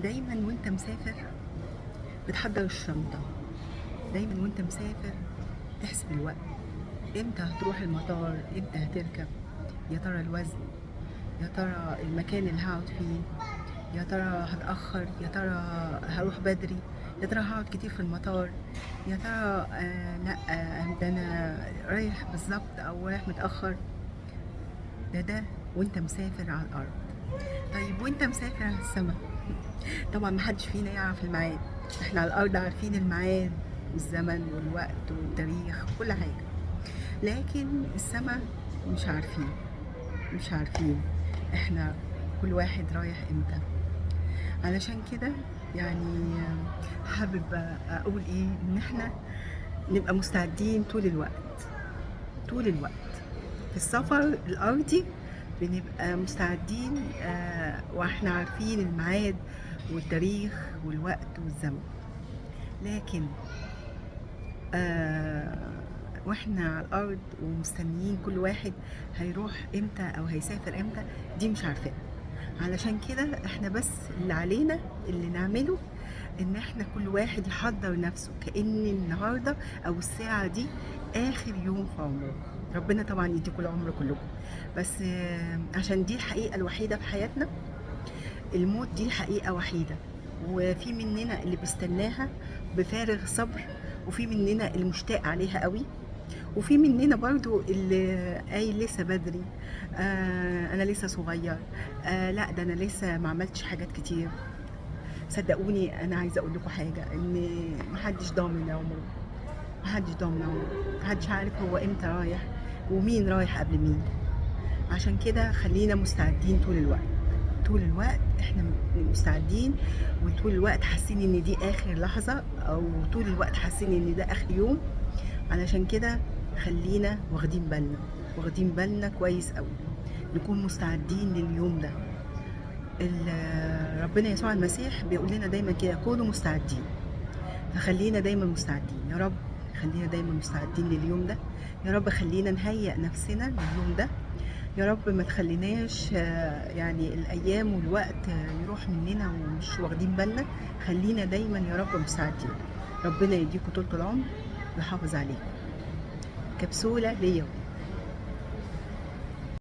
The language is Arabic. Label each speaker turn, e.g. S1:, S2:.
S1: دايما وانت مسافر بتحضر الشنطة. دايما وانت مسافر تحسب الوقت، امتى هتروح المطار، امتى هتركب، يا ترى الوزن، يا ترى المكان اللي هقعد فيه، يا ترى هتأخر، يا ترى هروح بدري، يا ترى هقعد كتير في المطار، يا ترى لا ده انا رايح بالظبط او رايح متأخر. ده وانت مسافر على الارض. طيب وانت مسافر على السماء؟ طبعا محدش فينا يعرف الميعاد. احنا على الارض عارفين الميعاد والزمن والوقت والتاريخ وكل حاجة، لكن السماء مش عارفين احنا كل واحد رايح امتى. علشان كده يعني حابب اقول ايه، ان احنا نبقى مستعدين طول الوقت في السفر الارضي. بنبقى مستعدين واحنا عارفين الميعاد والتاريخ والوقت والزمن، لكن واحنا على الارض ومستنيين كل واحد هيروح امتى او هيسافر امتى، دي مش عارفينها. علشان كده احنا بس اللي علينا اللي نعمله ان احنا كل واحد يحضر نفسه كأن النهارده او الساعة دي اخر يوم في عمره. ربنا طبعا يديكم العمر كلكم، بس عشان دي الحقيقة الوحيدة في حياتنا. الموت دي حقيقة وحيدة، وفي مننا اللي بيستناها بفارغ صبر، وفي مننا اللي مشتاق عليها قوي، وفي مننا برضو اللي قايل لسه بدري، انا لسه صغير، لا ده انا لسه ما عملتش حاجات كتير. صدقوني انا عايزه اقول لكم حاجه، ان محدش ضامن عمره، محدش عارف هو امتى رايح ومين رايح قبل مين. عشان كده خلينا مستعدين طول الوقت احنا مستعدين، وطول الوقت حاسين ان دي اخر لحظة، او طول الوقت حاسين ان ده اخر يوم. علشان كده خلينا واخدين بالنا كويس قوي، نكون مستعدين لليوم ده. ربنا يسوع المسيح بيقول لنا دايما كده، كونوا مستعدين. فخلينا دايما مستعدين يا رب، خلينا دايما مستعدين لليوم ده. يا رب خلينا نهيئ نفسنا لليوم ده. يا رب ما تخليناش يعني الايام والوقت يروح مننا ومش واخدين بالنا. خلينا دايما يا رب مستعدين. ربنا يديكم طول العمر ويحافظ عليكم. كبسولة ليا.